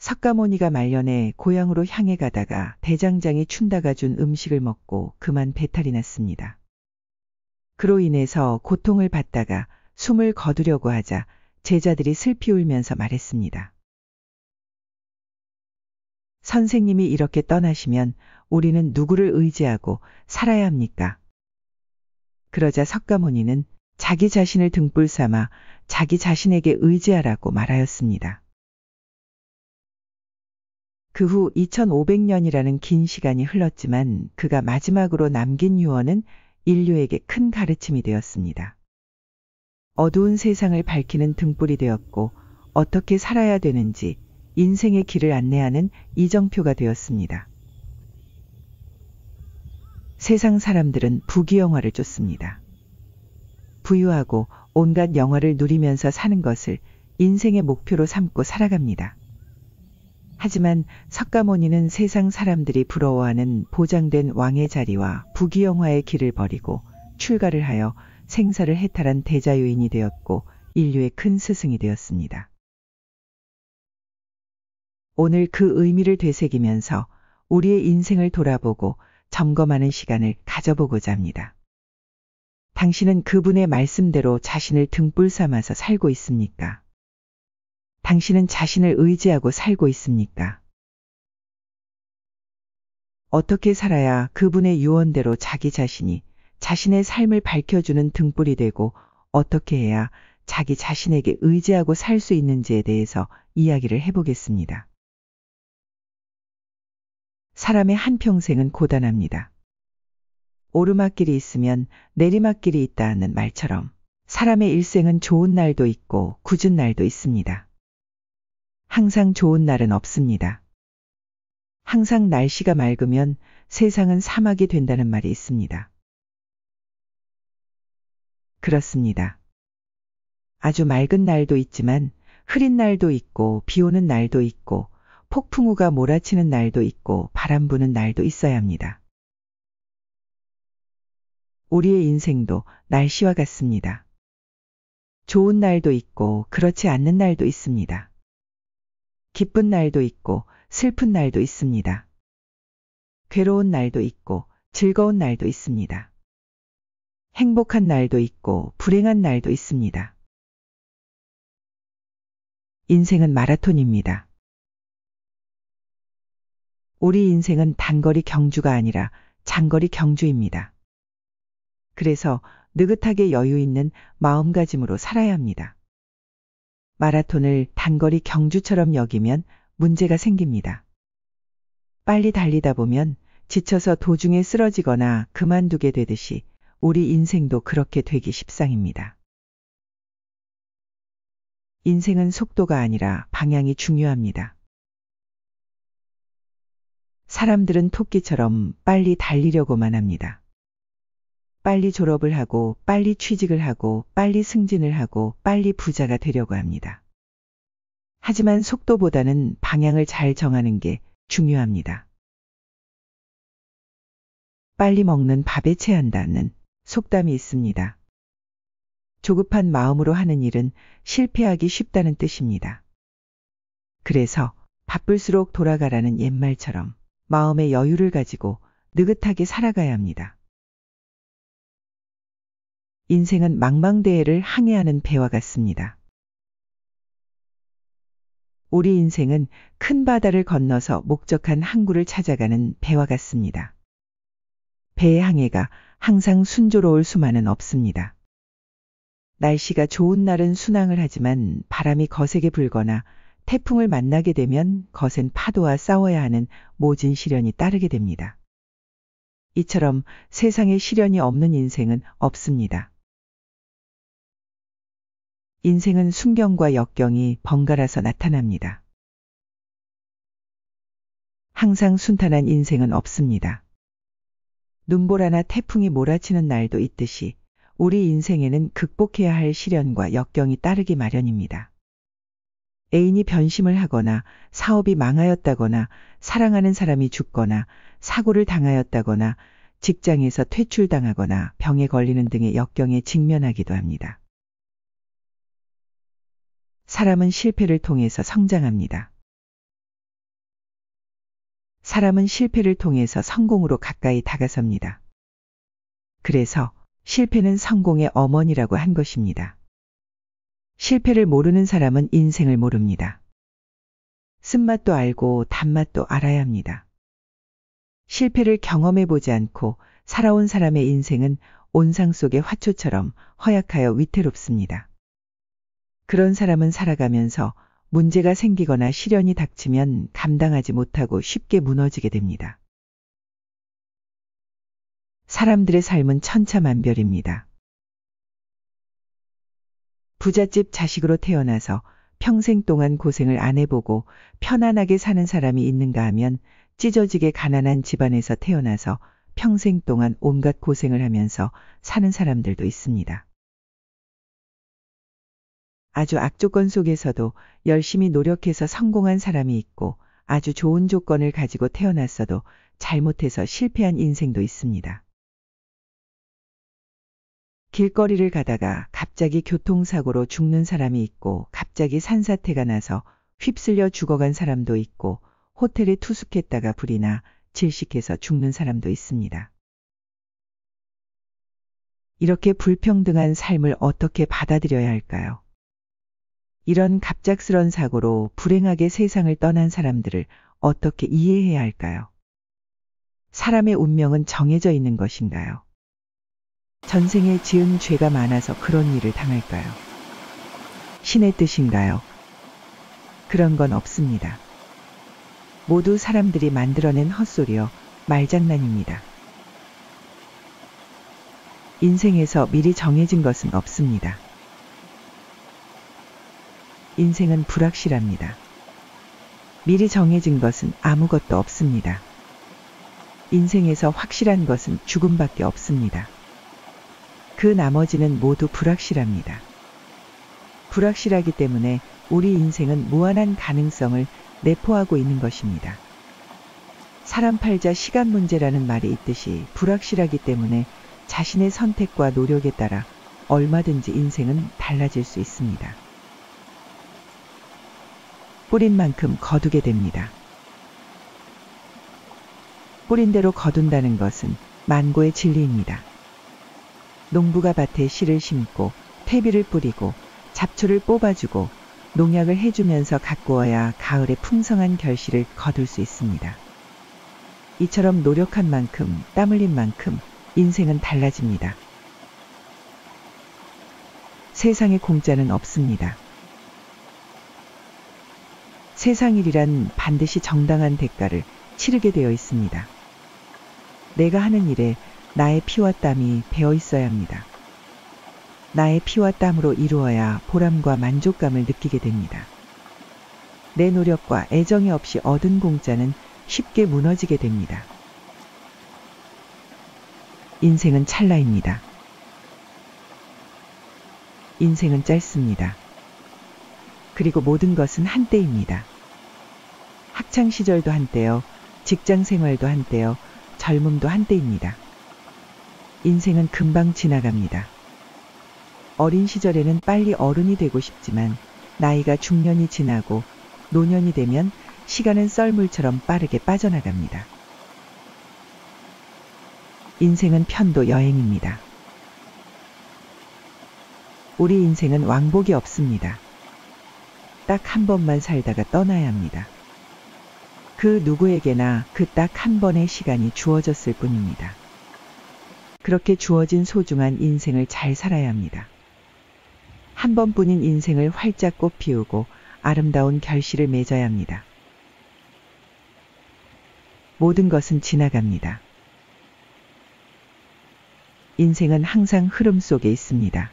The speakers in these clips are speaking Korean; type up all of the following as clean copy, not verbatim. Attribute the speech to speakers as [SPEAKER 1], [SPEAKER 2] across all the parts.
[SPEAKER 1] 석가모니가 말년에 고향으로 향해 가다가 대장장이 춘다가 준 음식을 먹고 그만 배탈이 났습니다. 그로 인해서 고통을 받다가 숨을 거두려고 하자 제자들이 슬피 울면서 말했습니다. 선생님이 이렇게 떠나시면 우리는 누구를 의지하고 살아야 합니까? 그러자 석가모니는 자기 자신을 등불 삼아 자기 자신에게 의지하라고 말하였습니다. 그 후 2500년이라는 긴 시간이 흘렀지만 그가 마지막으로 남긴 유언은 인류에게 큰 가르침이 되었습니다. 어두운 세상을 밝히는 등불이 되었고 어떻게 살아야 되는지 인생의 길을 안내하는 이정표가 되었습니다. 세상 사람들은 부귀영화를 쫓습니다. 부유하고 온갖 영화를 누리면서 사는 것을 인생의 목표로 삼고 살아갑니다. 하지만 석가모니는 세상 사람들이 부러워하는 보장된 왕의 자리와 부귀영화의 길을 버리고 출가를 하여 생사를 해탈한 대자유인이 되었고 인류의 큰 스승이 되었습니다. 오늘 그 의미를 되새기면서 우리의 인생을 돌아보고 점검하는 시간을 가져보고자 합니다. 당신은 그분의 말씀대로 자신을 등불 삼아서 살고 있습니까? 당신은 자신을 의지하고 살고 있습니까? 어떻게 살아야 그분의 유언대로 자기 자신이 자신의 삶을 밝혀주는 등불이 되고 어떻게 해야 자기 자신에게 의지하고 살 수 있는지에 대해서 이야기를 해보겠습니다. 사람의 한평생은 고단합니다. 오르막길이 있으면 내리막길이 있다는 말처럼 사람의 일생은 좋은 날도 있고 굳은 날도 있습니다. 항상 좋은 날은 없습니다. 항상 날씨가 맑으면 세상은 사막이 된다는 말이 있습니다. 그렇습니다. 아주 맑은 날도 있지만 흐린 날도 있고 비 오는 날도 있고 폭풍우가 몰아치는 날도 있고 바람 부는 날도 있어야 합니다. 우리의 인생도 날씨와 같습니다. 좋은 날도 있고 그렇지 않는 날도 있습니다. 기쁜 날도 있고 슬픈 날도 있습니다. 괴로운 날도 있고 즐거운 날도 있습니다. 행복한 날도 있고 불행한 날도 있습니다. 인생은 마라톤입니다. 우리 인생은 단거리 경주가 아니라 장거리 경주입니다. 그래서 느긋하게 여유 있는 마음가짐으로 살아야 합니다. 마라톤을 단거리 경주처럼 여기면 문제가 생깁니다. 빨리 달리다 보면 지쳐서 도중에 쓰러지거나 그만두게 되듯이 우리 인생도 그렇게 되기 십상입니다. 인생은 속도가 아니라 방향이 중요합니다. 사람들은 토끼처럼 빨리 달리려고만 합니다. 빨리 졸업을 하고 빨리 취직을 하고 빨리 승진을 하고 빨리 부자가 되려고 합니다. 하지만 속도보다는 방향을 잘 정하는 게 중요합니다. 빨리 먹는 밥에 체한다는 속담이 있습니다. 조급한 마음으로 하는 일은 실패하기 쉽다는 뜻입니다. 그래서 바쁠수록 돌아가라는 옛말처럼 마음의 여유를 가지고 느긋하게 살아가야 합니다. 인생은 망망대해를 항해하는 배와 같습니다. 우리 인생은 큰 바다를 건너서 목적한 항구를 찾아가는 배와 같습니다. 배의 항해가 항상 순조로울 수만은 없습니다. 날씨가 좋은 날은 순항을 하지만 바람이 거세게 불거나 태풍을 만나게 되면 거센 파도와 싸워야 하는 모진 시련이 따르게 됩니다. 이처럼 세상에 시련이 없는 인생은 없습니다. 인생은 순경과 역경이 번갈아서 나타납니다. 항상 순탄한 인생은 없습니다. 눈보라나 태풍이 몰아치는 날도 있듯이 우리 인생에는 극복해야 할 시련과 역경이 따르기 마련입니다. 애인이 변심을 하거나 사업이 망하였다거나 사랑하는 사람이 죽거나 사고를 당하였다거나 직장에서 퇴출당하거나 병에 걸리는 등의 역경에 직면하기도 합니다. 사람은 실패를 통해서 성장합니다. 사람은 실패를 통해서 성공으로 가까이 다가섭니다. 그래서 실패는 성공의 어머니라고 한 것입니다. 실패를 모르는 사람은 인생을 모릅니다. 쓴맛도 알고 단맛도 알아야 합니다. 실패를 경험해 보지 않고 살아온 사람의 인생은 온상 속의 화초처럼 허약하여 위태롭습니다. 그런 사람은 살아가면서 문제가 생기거나 시련이 닥치면 감당하지 못하고 쉽게 무너지게 됩니다. 사람들의 삶은 천차만별입니다. 부잣집 자식으로 태어나서 평생 동안 고생을 안 해보고 편안하게 사는 사람이 있는가 하면 찢어지게 가난한 집안에서 태어나서 평생 동안 온갖 고생을 하면서 사는 사람들도 있습니다. 아주 악조건 속에서도 열심히 노력해서 성공한 사람이 있고 아주 좋은 조건을 가지고 태어났어도 잘못해서 실패한 인생도 있습니다. 길거리를 가다가 갑자기 교통사고로 죽는 사람이 있고 갑자기 산사태가 나서 휩쓸려 죽어간 사람도 있고 호텔에 투숙했다가 불이 나 질식해서 죽는 사람도 있습니다. 이렇게 불평등한 삶을 어떻게 받아들여야 할까요? 이런 갑작스런 사고로 불행하게 세상을 떠난 사람들을 어떻게 이해해야 할까요? 사람의 운명은 정해져 있는 것인가요? 전생에 지은 죄가 많아서 그런 일을 당할까요? 신의 뜻인가요? 그런 건 없습니다. 모두 사람들이 만들어낸 헛소리여 말장난입니다. 인생에서 미리 정해진 것은 없습니다. 인생은 불확실합니다. 미리 정해진 것은 아무것도 없습니다. 인생에서 확실한 것은 죽음밖에 없습니다. 그 나머지는 모두 불확실합니다. 불확실하기 때문에 우리 인생은 무한한 가능성을 내포하고 있는 것입니다. 사람 팔자 시간 문제라는 말이 있듯이 불확실하기 때문에 자신의 선택과 노력에 따라 얼마든지 인생은 달라질 수 있습니다. 뿌린 만큼 거두게 됩니다. 뿌린 대로 거둔다는 것은 만고의 진리입니다. 농부가 밭에 씨를 심고 퇴비를 뿌리고 잡초를 뽑아주고 농약을 해주면서 가꾸어야 가을에 풍성한 결실을 거둘 수 있습니다. 이처럼 노력한 만큼 땀 흘린 만큼 인생은 달라집니다. 세상에 공짜는 없습니다. 세상 일이란 반드시 정당한 대가를 치르게 되어 있습니다. 내가 하는 일에 나의 피와 땀이 배어 있어야 합니다. 나의 피와 땀으로 이루어야 보람과 만족감을 느끼게 됩니다. 내 노력과 애정이 없이 얻은 공짜는 쉽게 무너지게 됩니다. 인생은 찰나입니다. 인생은 짧습니다. 그리고 모든 것은 한때입니다. 학창시절도 한때요, 직장생활도 한때요, 젊음도 한때입니다. 인생은 금방 지나갑니다. 어린 시절에는 빨리 어른이 되고 싶지만 나이가 중년이 지나고 노년이 되면 시간은 썰물처럼 빠르게 빠져나갑니다. 인생은 편도 여행입니다. 우리 인생은 왕복이 없습니다. 딱 한 번만 살다가 떠나야 합니다. 그 누구에게나 그 딱 한 번의 시간이 주어졌을 뿐입니다. 그렇게 주어진 소중한 인생을 잘 살아야 합니다. 한 번뿐인 인생을 활짝 꽃피우고 아름다운 결실을 맺어야 합니다. 모든 것은 지나갑니다. 인생은 항상 흐름 속에 있습니다.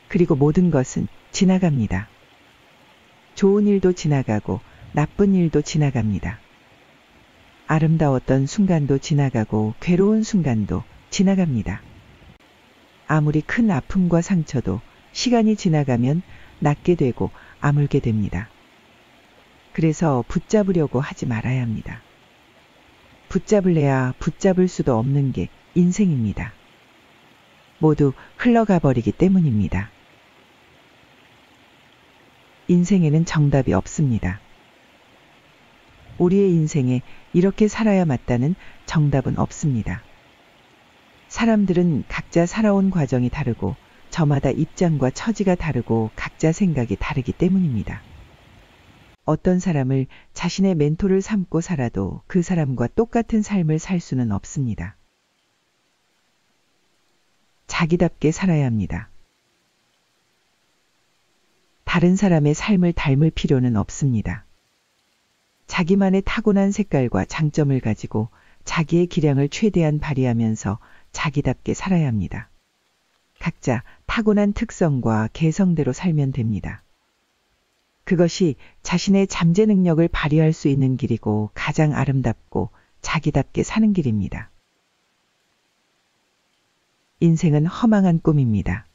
[SPEAKER 1] 그리고 모든 것은 지나갑니다. 좋은 일도 지나가고 나쁜 일도 지나갑니다. 아름다웠던 순간도 지나가고 괴로운 순간도 지나갑니다. 아무리 큰 아픔과 상처도 시간이 지나가면 낫게 되고 아물게 됩니다. 그래서 붙잡으려고 하지 말아야 합니다. 붙잡을래야 붙잡을 수도 없는 게 인생입니다. 모두 흘러가 버리기 때문입니다. 인생에는 정답이 없습니다. 우리의 인생에 이렇게 살아야 맞다는 정답은 없습니다. 사람들은 각자 살아온 과정이 다르고 저마다 입장과 처지가 다르고 각자 생각이 다르기 때문입니다. 어떤 사람을 자신의 멘토를 삼고 살아도 그 사람과 똑같은 삶을 살 수는 없습니다. 자기답게 살아야 합니다. 다른 사람의 삶을 닮을 필요는 없습니다. 자기만의 타고난 색깔과 장점을 가지고 자기의 기량을 최대한 발휘하면서 자기답게 살아야 합니다. 각자 타고난 특성과 개성대로 살면 됩니다. 그것이 자신의 잠재 능력을 발휘할 수 있는 길이고 가장 아름답고 자기답게 사는 길입니다. 인생은 허망한 꿈입니다.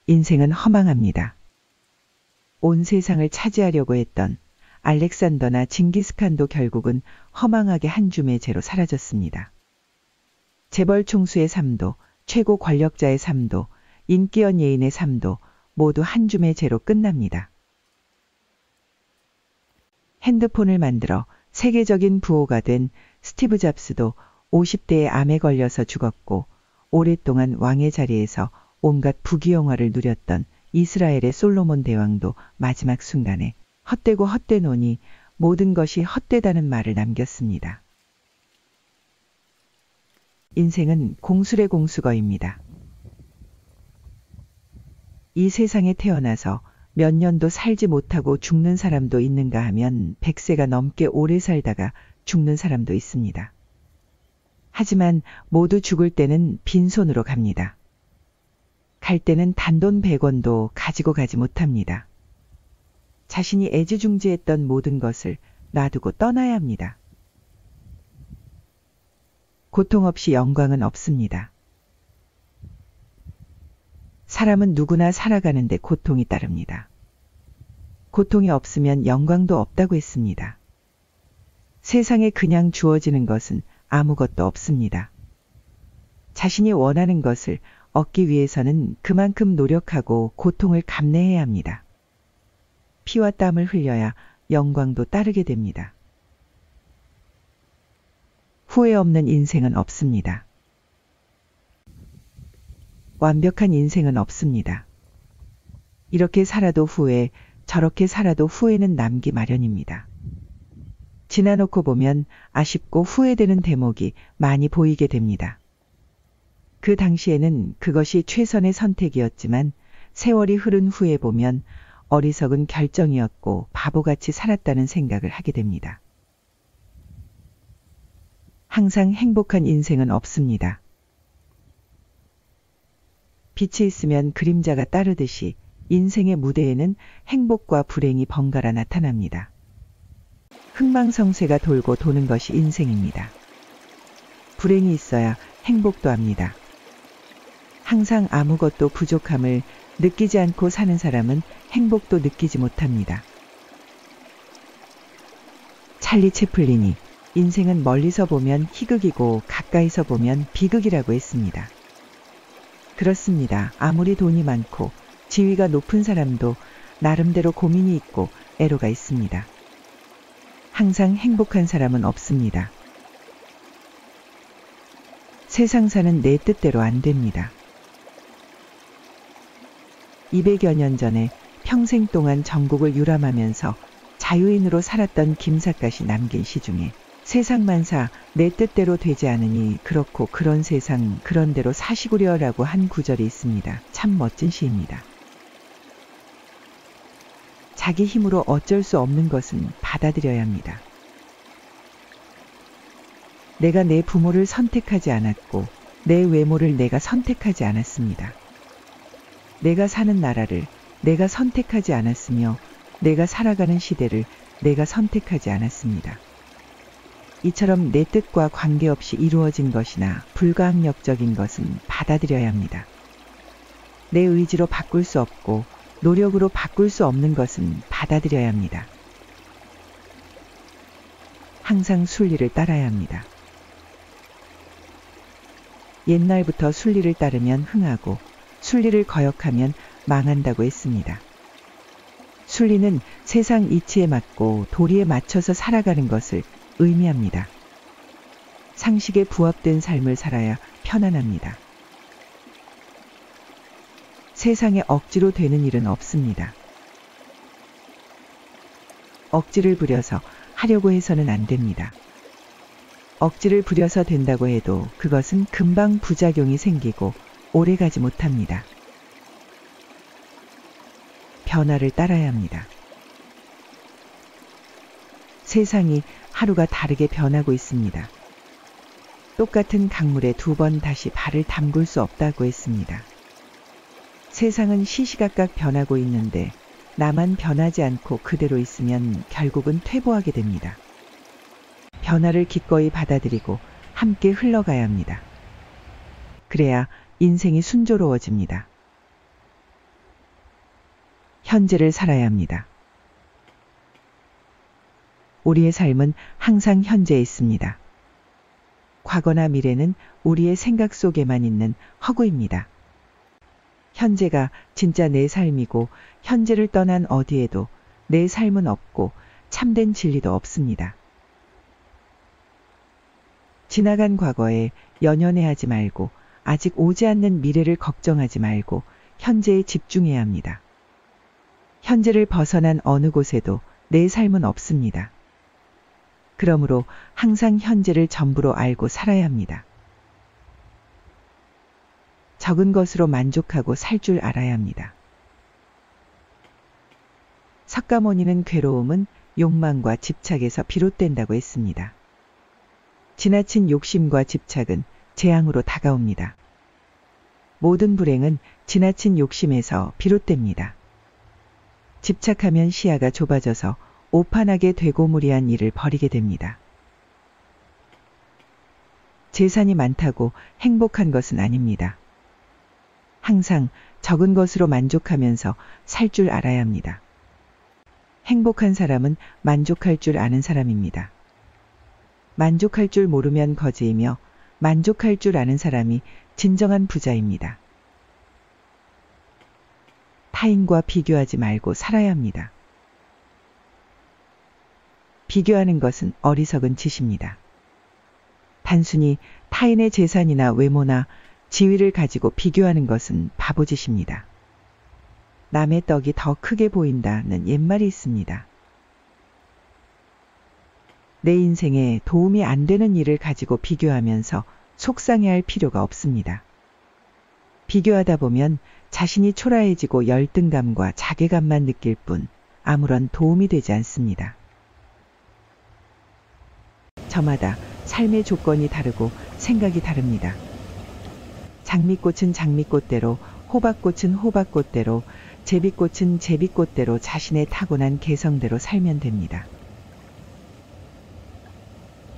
[SPEAKER 1] 인생은 허망합니다. 온 세상을 차지하려고 했던 알렉산더나 징기스칸도 결국은 허망하게 한 줌의 재로 사라졌습니다. 재벌 총수의 삶도, 최고 권력자의 삶도, 인기연 예인의 삶도 모두 한 줌의 재로 끝납니다. 핸드폰을 만들어 세계적인 부호가 된 스티브 잡스도 50대에 암에 걸려서 죽었고, 오랫동안 왕의 자리에서 온갖 부귀영화를 누렸던 이스라엘의 솔로몬 대왕도 마지막 순간에 헛되고 헛되노니 모든 것이 헛되다는 말을 남겼습니다. 인생은 공술의 공수거입니다. 이 세상에 태어나서 몇 년도 살지 못하고 죽는 사람도 있는가 하면 100세가 넘게 오래 살다가 죽는 사람도 있습니다. 하지만 모두 죽을 때는 빈손으로 갑니다. 갈 때는 단돈 100원도 가지고 가지 못합니다. 자신이 애지중지했던 모든 것을 놔두고 떠나야 합니다. 고통 없이 영광은 없습니다. 사람은 누구나 살아가는데 고통이 따릅니다. 고통이 없으면 영광도 없다고 했습니다. 세상에 그냥 주어지는 것은 아무것도 없습니다. 자신이 원하는 것을 얻기 위해서는 그만큼 노력하고 고통을 감내해야 합니다. 피와 땀을 흘려야 영광도 따르게 됩니다. 후회 없는 인생은 없습니다. 완벽한 인생은 없습니다. 이렇게 살아도 후회, 저렇게 살아도 후회는 남기 마련입니다. 지나놓고 보면 아쉽고 후회되는 대목이 많이 보이게 됩니다. 그 당시에는 그것이 최선의 선택이었지만 세월이 흐른 후에 보면 어리석은 결정이었고 바보같이 살았다는 생각을 하게 됩니다. 항상 행복한 인생은 없습니다. 빛이 있으면 그림자가 따르듯이 인생의 무대에는 행복과 불행이 번갈아 나타납니다. 흥망성쇠가 돌고 도는 것이 인생입니다. 불행이 있어야 행복도 합니다. 항상 아무것도 부족함을 느끼지 않고 사는 사람은 행복도 느끼지 못합니다. 찰리 채플린이 인생은 멀리서 보면 희극이고 가까이서 보면 비극이라고 했습니다. 그렇습니다. 아무리 돈이 많고 지위가 높은 사람도 나름대로 고민이 있고 애로가 있습니다. 항상 행복한 사람은 없습니다. 세상 사는 내 뜻대로 안 됩니다. 200여 년 전에 평생 동안 전국을 유람하면서 자유인으로 살았던 김삿갓이 남긴 시 중에 세상만사 내 뜻대로 되지 않으니 그렇고 그런 세상 그런 대로 사시구려라고 한 구절이 있습니다. 참 멋진 시입니다. 자기 힘으로 어쩔 수 없는 것은 받아들여야 합니다. 내가 내 부모를 선택하지 않았고 내 외모를 내가 선택하지 않았습니다. 내가 사는 나라를 내가 선택하지 않았으며 내가 살아가는 시대를 내가 선택하지 않았습니다. 이처럼 내 뜻과 관계없이 이루어진 것이나 불가항력적인 것은 받아들여야 합니다. 내 의지로 바꿀 수 없고 노력으로 바꿀 수 없는 것은 받아들여야 합니다. 항상 순리를 따라야 합니다. 옛날부터 순리를 따르면 흥하고 순리를 거역하면 망한다고 했습니다. 순리는 세상 이치에 맞고 도리에 맞춰서 살아가는 것을 의미합니다. 상식에 부합된 삶을 살아야 편안합니다. 세상에 억지로 되는 일은 없습니다. 억지를 부려서 하려고 해서는 안 됩니다. 억지를 부려서 된다고 해도 그것은 금방 부작용이 생기고 오래가지 못합니다. 변화를 따라야 합니다. 세상이 하루가 다르게 변하고 있습니다. 똑같은 강물에 2번 다시 발을 담글 수 없다고 했습니다. 세상은 시시각각 변하고 있는데 나만 변하지 않고 그대로 있으면 결국은 퇴보하게 됩니다. 변화를 기꺼이 받아들이고 함께 흘러가야 합니다. 그래야 인생이 순조로워집니다. 현재를 살아야 합니다. 우리의 삶은 항상 현재에 있습니다. 과거나 미래는 우리의 생각 속에만 있는 허구입니다. 현재가 진짜 내 삶이고 현재를 떠난 어디에도 내 삶은 없고 참된 진리도 없습니다. 지나간 과거에 연연해하지 말고 아직 오지 않는 미래를 걱정하지 말고 현재에 집중해야 합니다. 현재를 벗어난 어느 곳에도 내 삶은 없습니다. 그러므로 항상 현재를 전부로 알고 살아야 합니다. 적은 것으로 만족하고 살 줄 알아야 합니다. 석가모니는 괴로움은 욕망과 집착에서 비롯된다고 했습니다. 지나친 욕심과 집착은 재앙으로 다가옵니다. 모든 불행은 지나친 욕심에서 비롯됩니다. 집착하면 시야가 좁아져서 오판하게 되고무리한 일을 벌이게 됩니다. 재산이 많다고 행복한 것은 아닙니다. 항상 적은 것으로 만족하면서 살 줄 알아야 합니다. 행복한 사람은 만족할 줄 아는 사람입니다. 만족할 줄 모르면 거지이며 만족할 줄 아는 사람이 진정한 부자입니다. 타인과 비교하지 말고 살아야 합니다. 비교하는 것은 어리석은 짓입니다. 단순히 타인의 재산이나 외모나 지위를 가지고 비교하는 것은 바보짓입니다. 남의 떡이 더 크게 보인다는 옛말이 있습니다. 내 인생에 도움이 안 되는 일을 가지고 비교하면서 속상해할 필요가 없습니다. 비교하다 보면 자신이 초라해지고 열등감과 자괴감만 느낄 뿐 아무런 도움이 되지 않습니다. 저마다 삶의 조건이 다르고 생각이 다릅니다. 장미꽃은 장미꽃대로, 호박꽃은 호박꽃대로, 제비꽃은 제비꽃대로 자신의 타고난 개성대로 살면 됩니다.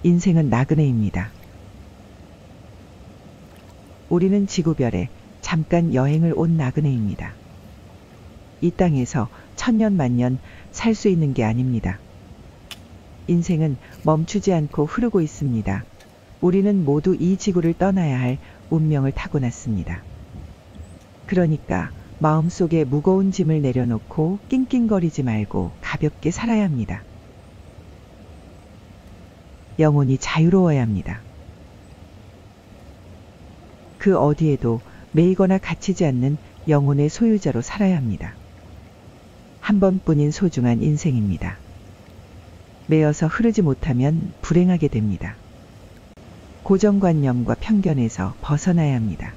[SPEAKER 1] 인생은 나그네입니다. 우리는 지구별에 잠깐 여행을 온 나그네입니다. 이 땅에서 천년 만년 살 수 있는 게 아닙니다. 인생은 멈추지 않고 흐르고 있습니다. 우리는 모두 이 지구를 떠나야 할 운명을 타고났습니다. 그러니까 마음속에 무거운 짐을 내려놓고 낑낑거리지 말고 가볍게 살아야 합니다. 영혼이 자유로워야 합니다. 그 어디에도 매이거나 갇히지 않는 영혼의 소유자로 살아야 합니다. 한 번뿐인 소중한 인생입니다. 매여서 흐르지 못하면 불행하게 됩니다. 고정관념과 편견에서 벗어나야 합니다.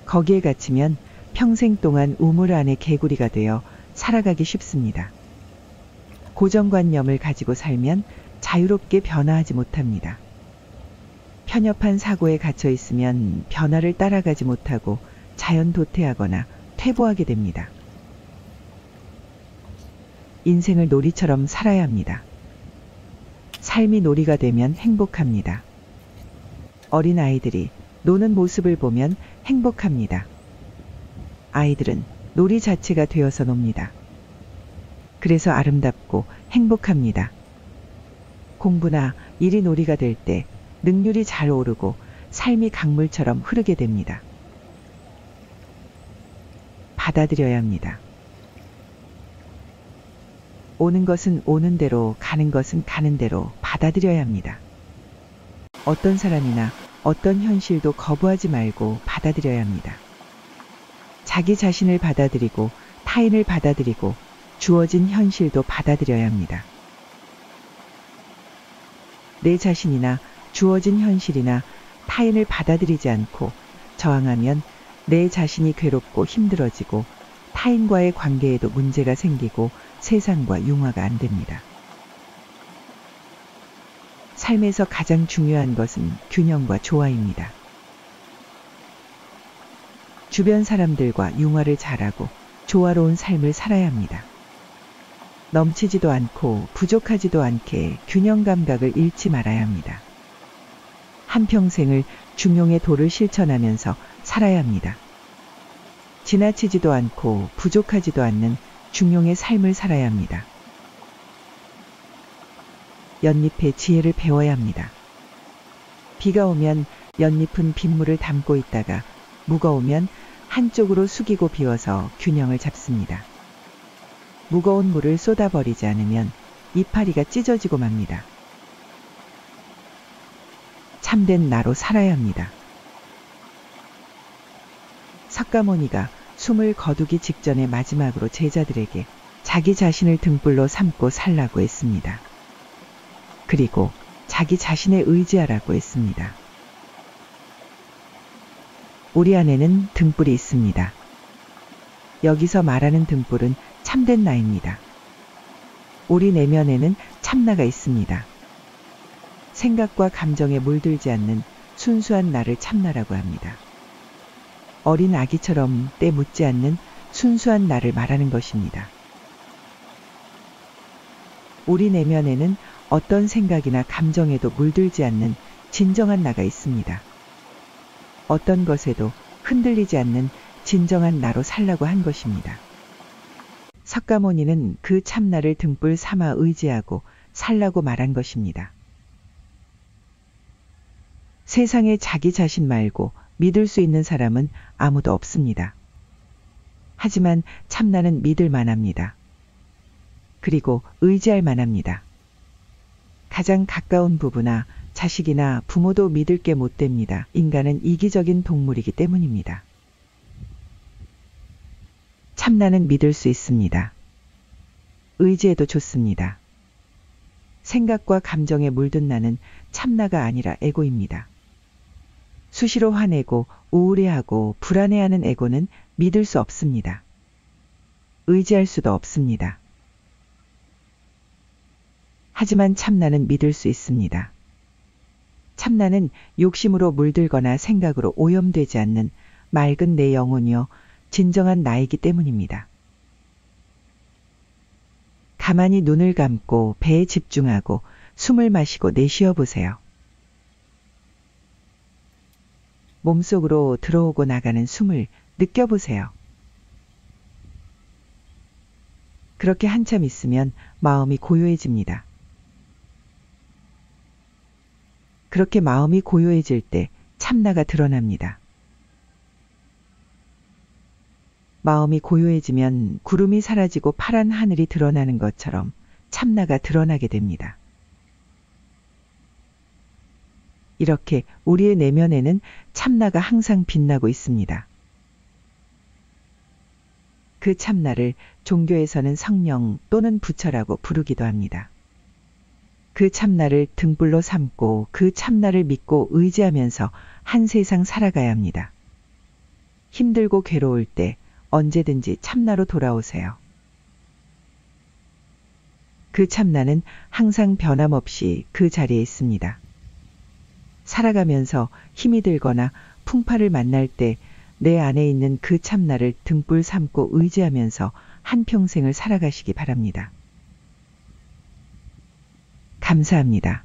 [SPEAKER 1] 거기에 갇히면 평생 동안 우물 안의 개구리가 되어 살아가기 쉽습니다. 고정관념을 가지고 살면 자유롭게 변화하지 못합니다. 편협한 사고에 갇혀 있으면 변화를 따라가지 못하고 자연 도태하거나 퇴보하게 됩니다. 인생을 놀이처럼 살아야 합니다. 삶이 놀이가 되면 행복합니다. 어린 아이들이 노는 모습을 보면 행복합니다. 아이들은 놀이 자체가 되어서 놉니다. 그래서 아름답고 행복합니다. 공부나 일이 놀이가 될 때 능률이 잘 오르고 삶이 강물처럼 흐르게 됩니다. 받아들여야 합니다. 오는 것은 오는 대로, 가는 것은 가는 대로 받아들여야 합니다. 어떤 사람이나 어떤 현실도 거부하지 말고 받아들여야 합니다. 자기 자신을 받아들이고 타인을 받아들이고 주어진 현실도 받아들여야 합니다. 내 자신이나 주어진 현실이나 타인을 받아들이지 않고 저항하면 내 자신이 괴롭고 힘들어지고 타인과의 관계에도 문제가 생기고 세상과 융화가 안 됩니다. 삶에서 가장 중요한 것은 균형과 조화입니다. 주변 사람들과 융화를 잘하고 조화로운 삶을 살아야 합니다. 넘치지도 않고 부족하지도 않게 균형 감각을 잃지 말아야 합니다. 한평생을 중용의 도를 실천하면서 살아야 합니다. 지나치지도 않고 부족하지도 않는 중용의 삶을 살아야 합니다. 연잎의 지혜를 배워야 합니다. 비가 오면 연잎은 빗물을 담고 있다가 무거우면 한쪽으로 숙이고 비워서 균형을 잡습니다. 무거운 물을 쏟아버리지 않으면 이파리가 찢어지고 맙니다. 참된 나로 살아야 합니다. 석가모니가 숨을 거두기 직전에 마지막으로 제자들에게 자기 자신을 등불로 삼고 살라고 했습니다. 그리고 자기 자신에 의지하라고 했습니다. 우리 안에는 등불이 있습니다. 여기서 말하는 등불은 참된 나입니다. 우리 내면에는 참나가 있습니다. 생각과 감정에 물들지 않는 순수한 나를 참나라고 합니다. 어린 아기처럼 때 묻지 않는 순수한 나를 말하는 것입니다. 우리 내면에는 어떤 생각이나 감정에도 물들지 않는 진정한 나가 있습니다. 어떤 것에도 흔들리지 않는 진정한 나로 살라고 한 것입니다. 석가모니는 그 참나를 등불 삼아 의지하고 살라고 말한 것입니다. 세상에 자기 자신 말고 믿을 수 있는 사람은 아무도 없습니다. 하지만 참나는 믿을 만합니다. 그리고 의지할 만합니다. 가장 가까운 부부나 자식이나 부모도 믿을 게 못 됩니다. 인간은 이기적인 동물이기 때문입니다. 참나는 믿을 수 있습니다. 의지해도 좋습니다. 생각과 감정에 물든 나는 참나가 아니라 에고입니다. 수시로 화내고 우울해하고 불안해하는 에고는 믿을 수 없습니다. 의지할 수도 없습니다. 하지만 참나는 믿을 수 있습니다. 참나는 욕심으로 물들거나 생각으로 오염되지 않는 맑은 내 영혼이요 진정한 나이기 때문입니다. 가만히 눈을 감고 배에 집중하고 숨을 마시고 내쉬어 보세요. 몸속으로 들어오고 나가는 숨을 느껴보세요. 그렇게 한참 있으면 마음이 고요해집니다. 그렇게 마음이 고요해질 때 참나가 드러납니다. 마음이 고요해지면 구름이 사라지고 파란 하늘이 드러나는 것처럼 참나가 드러나게 됩니다. 이렇게 우리의 내면에는 참나가 항상 빛나고 있습니다. 그 참나를 종교에서는 성령 또는 부처라고 부르기도 합니다. 그 참나를 등불로 삼고 그 참나를 믿고 의지하면서 한 세상 살아가야 합니다. 힘들고 괴로울 때 언제든지 참나로 돌아오세요. 그 참나는 항상 변함없이 그 자리에 있습니다. 살아가면서 힘이 들거나 풍파를 만날 때 내 안에 있는 그 참나를 등불 삼고 의지하면서 한평생을 살아가시기 바랍니다. 감사합니다.